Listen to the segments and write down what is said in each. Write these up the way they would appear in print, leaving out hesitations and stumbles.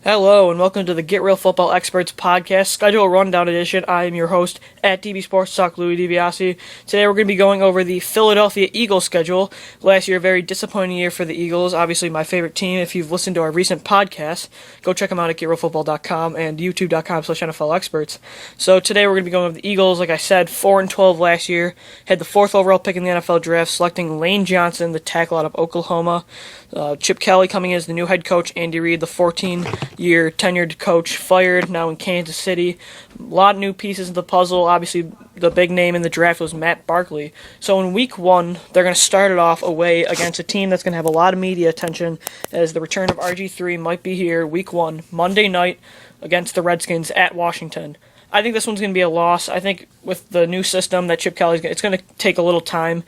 Hello and welcome to the Get Real Football Experts podcast, schedule rundown edition. I am your host at DB Sports Talk, Louis DiBiase. Today we're going to be going over the Philadelphia Eagles schedule. Last year, a very disappointing year for the Eagles. Obviously, my favorite team. If you've listened to our recent podcasts, go check them out at GetRealFootball.com and YouTube.com/NFL Experts. So today we're going to be going over the Eagles. Like I said, 4-12 last year. Had the 4th overall pick in the NFL draft, selecting Lane Johnson, the tackle out of Oklahoma. Chip Kelly coming in as the new head coach. Andy Reid, the 14-year tenured coach, fired, now in Kansas City. A lot of new pieces of the puzzle. Obviously, the big name in the draft was Matt Barkley. So in week 1, they're going to start it off away against a team that's going to have a lot of media attention, as the return of RG3 might be here week 1, Monday night, against the Redskins at Washington. I think this one's going to be a loss. I think with the new system that Chip Kelly's, it's going to take a little time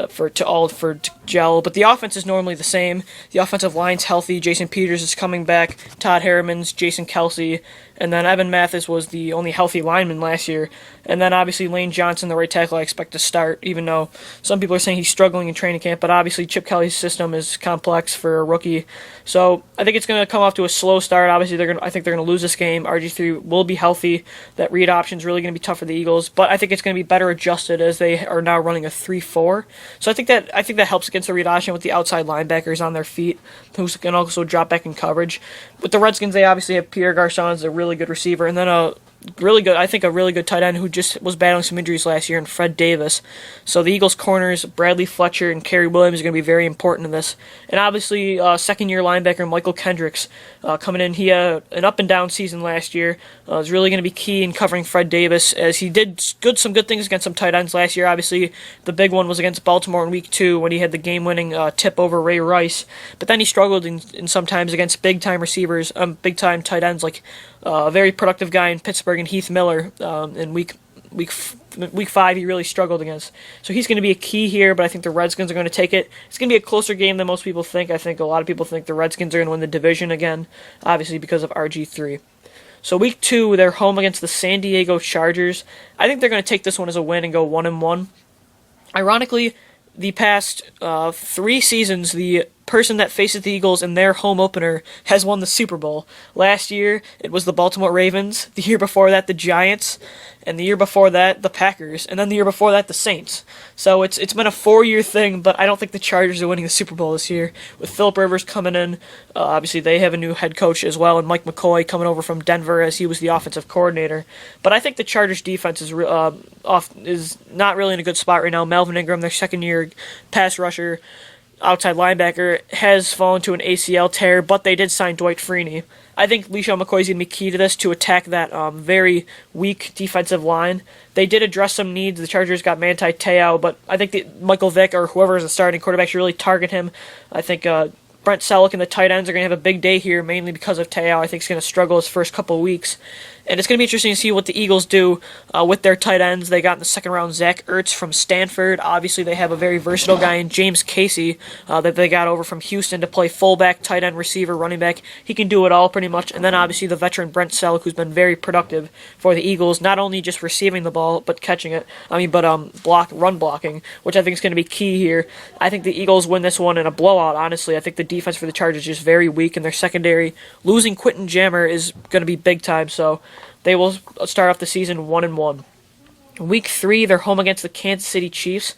for it to gel. But the offense is normally the same. The offensive line's healthy. Jason Peters is coming back. Todd Harriman's, Jason Kelsey, and then Evan Mathis was the only healthy lineman last year. And then obviously Lane Johnson, the right tackle, I expect to start, even though some people are saying he's struggling in training camp. But obviously Chip Kelly's system is complex for a rookie. So I think it's going to come off to a slow start. Obviously I think they're going to lose this game. RG3 will be healthy. That read option is really going to be tough for the Eagles. But I think it's going to be better adjusted, as they are now running a 3-4. So I think that helps against the read option with the outside linebackers on their feet, who can also drop back in coverage. With the Redskins, they obviously have Pierre Garçon as a really good receiver, and then a really good tight end who just was battling some injuries last year, and Fred Davis. So the Eagles' corners, Bradley Fletcher and Kerry Williams, are going to be very important in this. And obviously, second-year linebacker Michael Kendricks coming in. He had an up-and-down season last year. Is really going to be key in covering Fred Davis, as he did some good things against some tight ends last year. Obviously, the big one was against Baltimore in Week 2 when he had the game-winning tip over Ray Rice. But then he struggled in sometimes against big-time receivers, big-time tight ends, like a very productive guy in Pittsburgh and Heath Miller in week 5 he really struggled against. So he's going to be a key here, but I think the Redskins are going to take it. It's going to be a closer game than most people think. I think a lot of people think the Redskins are going to win the division again, obviously because of RG3. So week 2, they're home against the San Diego Chargers. I think they're going to take this one as a win and go 1-1. Ironically, the past 3 seasons, the person that faces the Eagles in their home opener has won the Super Bowl. Last year, it was the Baltimore Ravens. The year before that, the Giants. And the year before that, the Packers. And then the year before that, the Saints. So it's been a 4-year thing, but I don't think the Chargers are winning the Super Bowl this year. With Philip Rivers coming in, obviously they have a new head coach as well, and Mike McCoy coming over from Denver as he was the offensive coordinator. But I think the Chargers defense is not really in a good spot right now. Melvin Ingram, their second-year pass rusher, outside linebacker, has fallen to an ACL tear, but they did sign Dwight Freeney. I think LeSean McCoy is going to be key to this, to attack that very weak defensive line. They did address some needs. The Chargers got Manti Te'o, but I think that Michael Vick, or whoever is the starting quarterback, should really target him. I think Brent Selleck and the tight ends are going to have a big day here, mainly because of Te'o. I think he's going to struggle his first couple of weeks. And it's going to be interesting to see what the Eagles do with their tight ends. They got in the second round Zach Ertz from Stanford. Obviously, they have a very versatile guy in James Casey that they got over from Houston to play fullback, tight end, receiver, running back. He can do it all pretty much. And then obviously the veteran Brent Selleck, who's been very productive for the Eagles, not only just receiving the ball but catching it. Run blocking, which I think is going to be key here. I think the Eagles win this one in a blowout. Honestly, I think the defense for the Chargers is just very weak in their secondary. Losing Quentin Jammer is going to be big time. So they will start off the season 1-1. Week 3, they're home against the Kansas City Chiefs.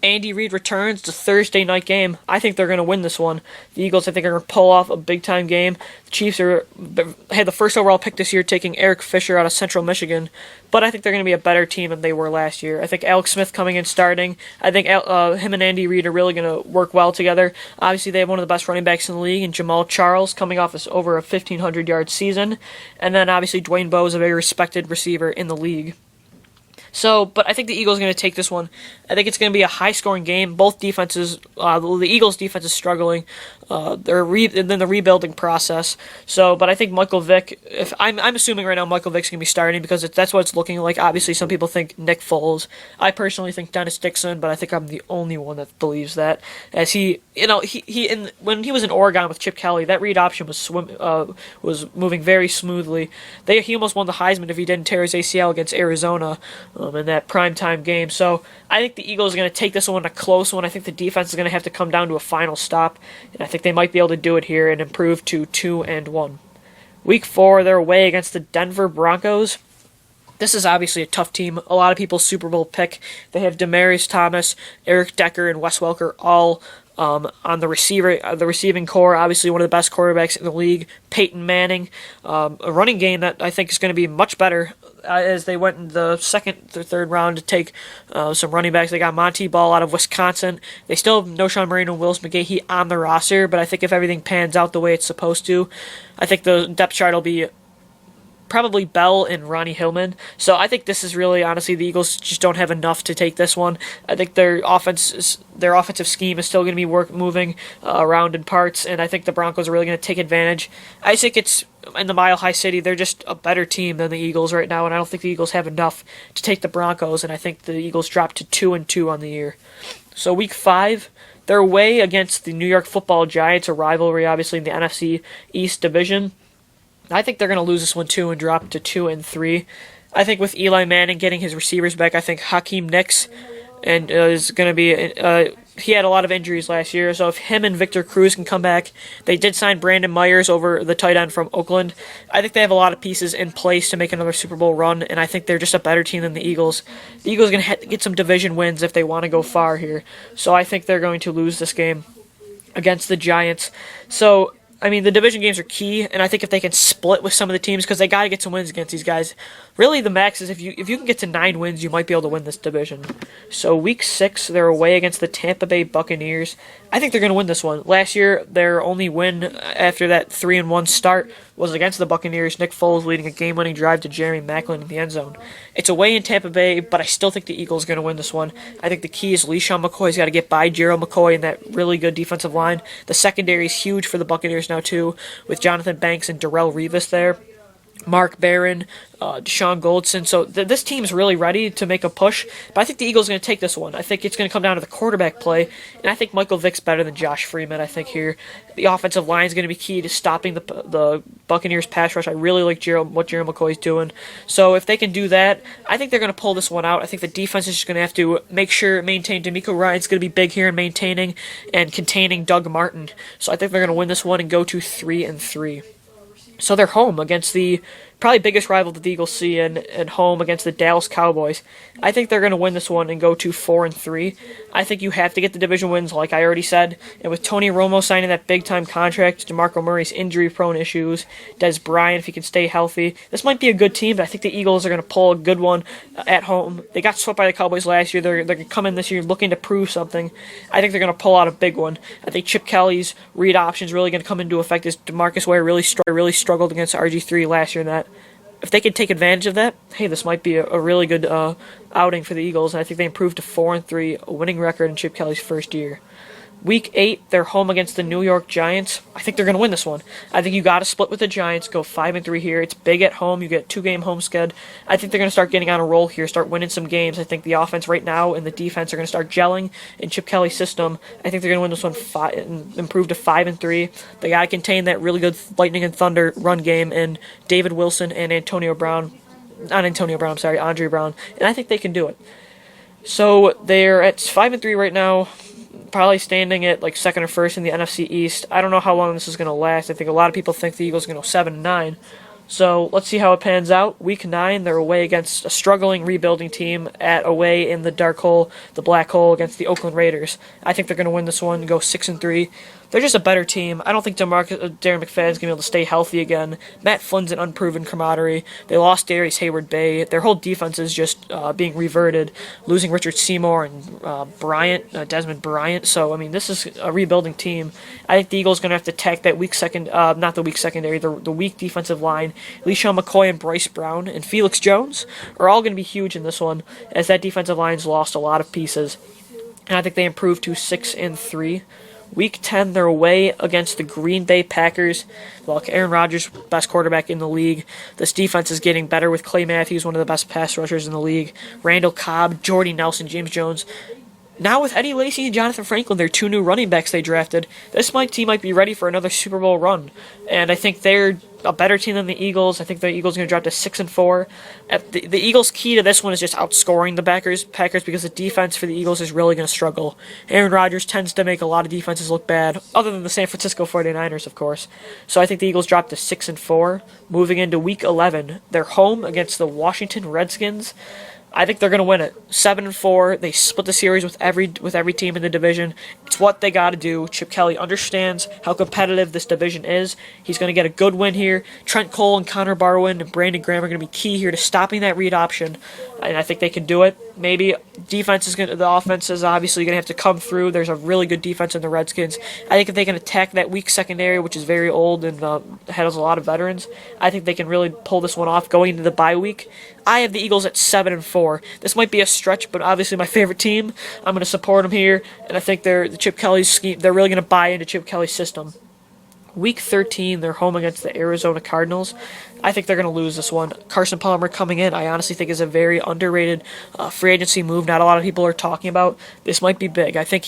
Andy Reid returns. It's a Thursday night game. I think they're going to win this one. The Eagles, I think, are going to pull off a big-time game. The Chiefs had the first overall pick this year, taking Eric Fisher out of Central Michigan. But I think they're going to be a better team than they were last year. I think Alex Smith coming in starting. I think him and Andy Reid are really going to work well together. Obviously, they have one of the best running backs in the league, and Jamal Charles coming off over a 1,500-yard season. And then, obviously, Dwayne Bowe is a very respected receiver in the league. But I think the Eagles are going to take this one. I think it's going to be a high-scoring game. Both defenses, the Eagles' defense is struggling. They're in the rebuilding process. But I think Michael Vick, I'm assuming right now Michael Vick's going to be starting because that's what it's looking like. Obviously, some people think Nick Foles. I personally think Dennis Dixon, but I think I'm the only one that believes that. As when he was in Oregon with Chip Kelly, that read option was moving very smoothly. He almost won the Heisman if he didn't tear his ACL against Arizona in that primetime game. So I think the Eagles are going to take this one a close one. I think the defense is going to have to come down to a final stop, and I think they might be able to do it here and improve to 2-1. Week 4, they're away against the Denver Broncos. This is obviously a tough team. A lot of people's Super Bowl pick. They have Demaryius Thomas, Eric Decker, and Wes Welker all on the receiving core. Obviously, one of the best quarterbacks in the league. Peyton Manning, a running game that I think is going to be much better as they went in the second or third round to take some running backs. They got Monty Ball out of Wisconsin. They still have Knowshon Moreno and Willis McGahee on the roster, but I think if everything pans out the way it's supposed to, I think the depth chart will be probably Bell and Ronnie Hillman. So I think this is really, honestly, the Eagles just don't have enough to take this one. I think their offensive scheme is still going to be moving around in parts, and I think the Broncos are really going to take advantage. I think it's in the Mile High City. They're just a better team than the Eagles right now, and I don't think the Eagles have enough to take the Broncos, and I think the Eagles drop to 2-2 on the year. So Week 5, they're away against the New York Football Giants, a rivalry obviously in the NFC East Division. I think they're going to lose this one too and drop to 2-3. I think with Eli Manning getting his receivers back, I think Hakeem Nicks and is going to be. He had a lot of injuries last year, so if him and Victor Cruz can come back, they did sign Brandon Myers over the tight end from Oakland. I think they have a lot of pieces in place to make another Super Bowl run, and I think they're just a better team than the Eagles. The Eagles are going to get some division wins if they want to go far here, so I think they're going to lose this game against the Giants. So I mean, the division games are key, and I think if they can split with some of the teams, because they got to get some wins against these guys. Really, the max is if you can get to 9 wins, you might be able to win this division. So Week 6, they're away against the Tampa Bay Buccaneers. I think they're going to win this one. Last year, their only win after that 3-1 start was against the Buccaneers. Nick Foles leading a game-winning drive to Jeremy Maclin in the end zone. It's away in Tampa Bay, but I still think the Eagles are going to win this one. I think the key is LeSean McCoy's got to get by Gerald McCoy and that really good defensive line. The secondary is huge for the Buccaneers now, too, with Jonathan Banks and Darrelle Revis there. Mark Barron, Deshaun Goldson. So this team's really ready to make a push, but I think the Eagles are going to take this one. I think it's going to come down to the quarterback play, and I think Michael Vick's better than Josh Freeman, I think, here. The offensive line is going to be key to stopping the Buccaneers' pass rush. I really like what Gerald McCoy's doing. So if they can do that, I think they're going to pull this one out. I think the defense is just going to have to maintain. DeMeco Ryans going to be big here in maintaining and containing Doug Martin. So I think they're going to win this one and go to 3-3. So they're home against the probably biggest rival that the Eagles see, and home against the Dallas Cowboys. I think they're going to win this one and go to 4-3. I think you have to get the division wins, like I already said. And with Tony Romo signing that big-time contract, DeMarco Murray's injury-prone issues, Des Bryant, if he can stay healthy, this might be a good team, but I think the Eagles are going to pull a good one at home. They got swept by the Cowboys last year. They're going to come in this year looking to prove something. I think they're going to pull out a big one. I think Chip Kelly's read option is really going to come into effect as DeMarcus Ware really struggled against RG3 last year in that. If they can take advantage of that, hey, this might be a really good outing for the Eagles, and I think they improved to 4-3, a winning record in Chip Kelly's first year. Week 8, they're home against the New York Giants. I think they're going to win this one. I think you got to split with the Giants, go 5-3 here. It's big at home. You get 2-game home sched. I think they're going to start getting on a roll here, start winning some games. I think the offense right now and the defense are going to start gelling in Chip Kelly's system. I think they're going to win this one and improve to 5-3. They got to contain that really good Lightning and Thunder run game and David Wilson and Andre Brown. And I think they can do it. So they're at 5-3 right now. Probably standing at like second or first in the NFC East. I don't know how long this is going to last. I think a lot of people think the Eagles are going to go 7-9. So let's see how it pans out. Week 9, they're away against a struggling rebuilding team away in the dark hole, the black hole against the Oakland Raiders. I think they're going to win this one and go 6-3. They're just a better team. I don't think Darren McFadden's going to be able to stay healthy again. Matt Flynn's an unproven commodity. They lost Darius Hayward-Bay. Their whole defense is just being reverted, losing Richard Seymour and Desmond Bryant. So, I mean, this is a rebuilding team. I think the Eagles are going to have to attack that weak secondary, the weak defensive line. LeSean McCoy and Bryce Brown and Felix Jones are all going to be huge in this one, as that defensive line's lost a lot of pieces. And I think they improved to 6-3. Week 10, they're away against the Green Bay Packers. Look, Aaron Rodgers, best quarterback in the league. This defense is getting better with Clay Matthews, one of the best pass rushers in the league. Randall Cobb, Jordy Nelson, James Jones. Now with Eddie Lacy and Jonathan Franklin, their two new running backs they drafted, this team might be ready for another Super Bowl run. And I think they're a better team than the Eagles. I think the Eagles are going to drop to 6-4. The Eagles' key to this one is just outscoring the Packers because the defense for the Eagles is really going to struggle. Aaron Rodgers tends to make a lot of defenses look bad, other than the San Francisco 49ers, of course. So I think the Eagles drop to 6-4. Moving into Week 11, they're home against the Washington Redskins. I think they're going to win it. 7-4. They split the series with every team in the division. It's what they got to do. Chip Kelly understands how competitive this division is. He's going to get a good win here. Trent Cole and Connor Barwin and Brandon Graham are going to be key here to stopping that read option, and I think they can do it. Maybe the offense is obviously going to have to come through. There's a really good defense in the Redskins. I think if they can attack that weak secondary, which is very old and has a lot of veterans, I think they can really pull this one off going into the bye week. I have the Eagles at 7-4. This might be a stretch, but obviously my favorite team. I'm going to support them here, and I think the Chip Kelly's scheme. They're really going to buy into Chip Kelly's system. Week 13, they're home against the Arizona Cardinals. I think they're going to lose this one. Carson Palmer coming in, I honestly think is a very underrated free agency move. Not a lot of people are talking about. This might be big. I think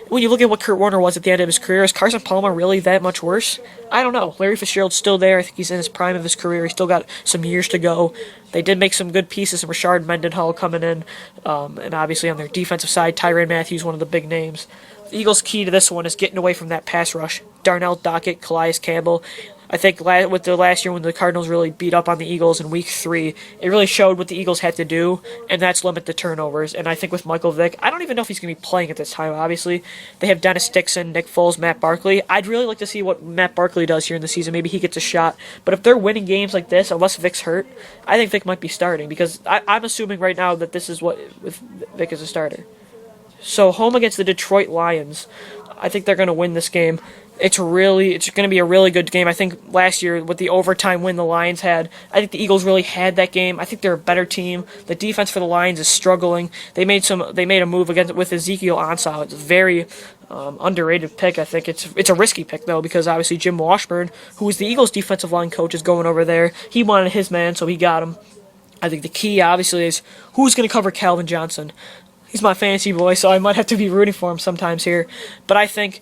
when you look at what Kurt Warner was at the end of his career, is Carson Palmer really that much worse? I don't know. Larry Fitzgerald's still there. I think he's in his prime of his career. He's still got some years to go. They did make some good pieces, and Rashard Mendenhall coming in, and obviously on their defensive side, Tyrann Mathieu, one of the big names. The Eagles' key to this one is getting away from that pass rush. Darnell Dockett, Calais Campbell. I think with the last year when the Cardinals really beat up on the Eagles in Week 3, it really showed what the Eagles had to do, and that's limit the turnovers. And I think with Michael Vick, I don't even know if he's going to be playing at this time, obviously. They have Dennis Dixon, Nick Foles, Matt Barkley. I'd really like to see what Matt Barkley does here in the season. Maybe he gets a shot. But if they're winning games like this, unless Vick's hurt, I think Vick might be starting, because I'm assuming right now that this is what with Vick as a starter. So home against the Detroit Lions, I think they're going to win this game. It's going to be a really good game. I think last year with the overtime win the Lions had, I think the Eagles really had that game. I think they're a better team. The defense for the Lions is struggling. They made a move with Ezekiel Ansah. It's a very underrated pick. I think it's a risky pick though, because obviously Jim Washburn, who is the Eagles defensive line coach, is going over there. He wanted his man, so he got him. I think the key obviously is who's going to cover Calvin Johnson. He's my fantasy boy, so I might have to be rooting for him sometimes here. But I think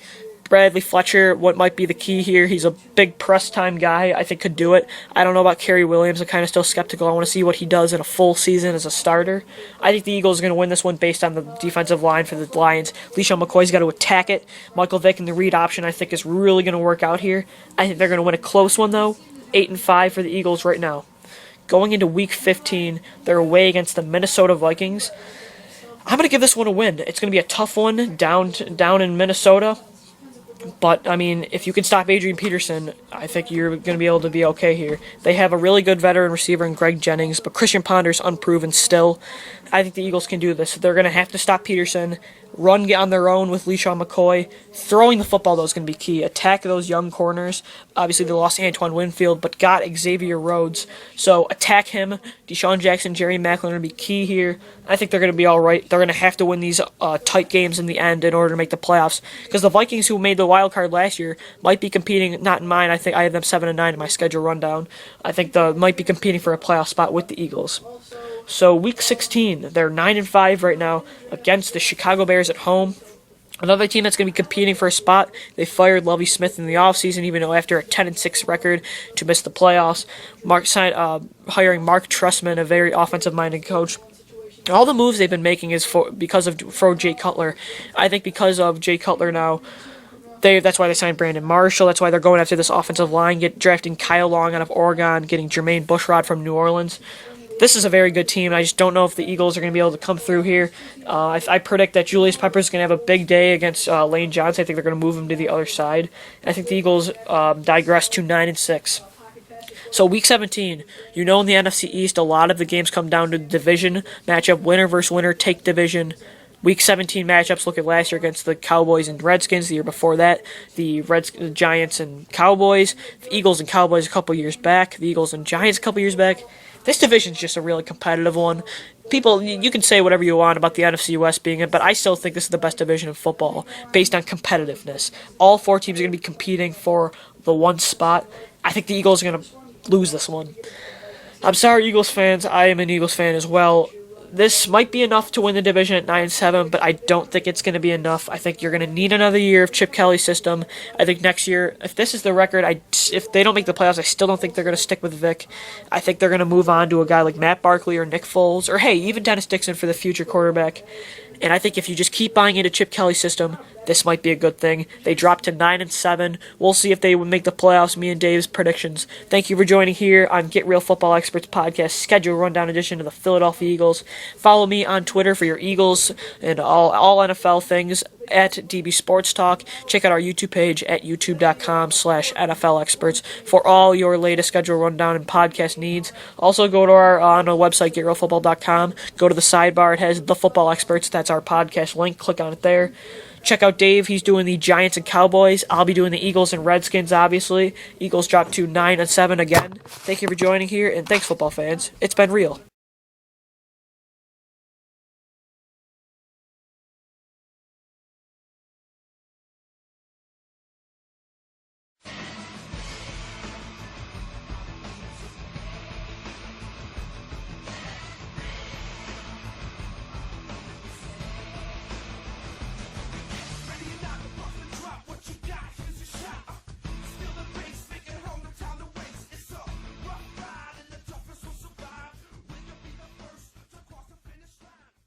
Bradley Fletcher, what might be the key here, he's a big press time guy, I think could do it. I don't know about Kerry Williams, I'm kind of still skeptical. I want to see what he does in a full season as a starter. I think the Eagles are going to win this one based on the defensive line for the Lions. LeSean McCoy's got to attack it. Michael Vick and the read option I think is really going to work out here. I think they're going to win a close one though. 8-5 for the Eagles right now. Going into Week 15, they're away against the Minnesota Vikings. I'm going to give this one a win. It's going to be a tough one down in Minnesota. But, I mean, if you can stop Adrian Peterson, I think you're going to be able to be okay here. They have a really good veteran receiver in Greg Jennings, but Christian Ponder's unproven still. I think the Eagles can do this. They're going to have to stop Peterson, run on their own with LeSean McCoy. Throwing the football, though, is going to be key. Attack those young corners. Obviously, they lost Antoine Winfield, but got Xavier Rhodes. So attack him. Deshaun Jackson, Jerry Maclin are going to be key here. I think they're going to be all right. They're going to have to win these tight games in the end in order to make the playoffs. Because the Vikings, who made the wild card last year, might be competing, not in mine. I think I have them 7-9 in my schedule rundown. I think they might be competing for a playoff spot with the Eagles. So Week 16, they're 9-5 right now against the Chicago Bears at home. Another team that's going to be competing for a spot. They fired Lovie Smith in the offseason, even though after a 10-6 record to miss the playoffs. Hiring Mark Trestman, a very offensive-minded coach. All the moves they've been making is because of Jay Cutler. I think because of Jay Cutler now, that's why they signed Brandon Marshall. That's why they're going after this offensive line, drafting Kyle Long out of Oregon, getting Jermaine Bushrod from New Orleans. This is a very good team. I just don't know if the Eagles are going to be able to come through here. I predict that Julius Peppers is going to have a big day against Lane Johnson. I think they're going to move him to the other side. I think the Eagles digress to 9-6. So Week 17, in the NFC East, a lot of the games come down to division matchup, winner versus winner, take division. Week 17 matchups, look at last year against the Cowboys and Redskins. The year before that, the Giants and Cowboys. The Eagles and Cowboys a couple years back. The Eagles and Giants a couple years back. This division's just a really competitive one. People, you can say whatever you want about the NFC West being it, but I still think this is the best division in football based on competitiveness. All four teams are going to be competing for the one spot. I think the Eagles are going to lose this one. I'm sorry, Eagles fans. I am an Eagles fan as well. This might be enough to win the division at 9-7, but I don't think it's going to be enough. I think you're going to need another year of Chip Kelly's system. I think next year, if this is the record, if they don't make the playoffs, I still don't think they're going to stick with Vic. I think they're going to move on to a guy like Matt Barkley or Nick Foles, or hey, even Dennis Dixon for the future quarterback. And I think if you just keep buying into Chip Kelly's system, this might be a good thing. They dropped to 9-7. We'll see if they would make the playoffs. Me and Dave's predictions. Thank you for joining here on Get Real Football Experts podcast schedule rundown edition of the Philadelphia Eagles. Follow me on Twitter for your Eagles and all NFL things at DB Sports Talk. Check out our YouTube page at youtube.com/NFL Experts for all your latest schedule rundown and podcast needs. Also go to our website, getrealfootball.com. Go to the sidebar. It has the Football Experts. That's our podcast link. Click on it there. Check out Dave. He's doing the Giants and Cowboys. I'll be doing the Eagles and Redskins, obviously. Eagles dropped to 9-7 again. Thank you for joining here, and thanks, football fans. It's been real.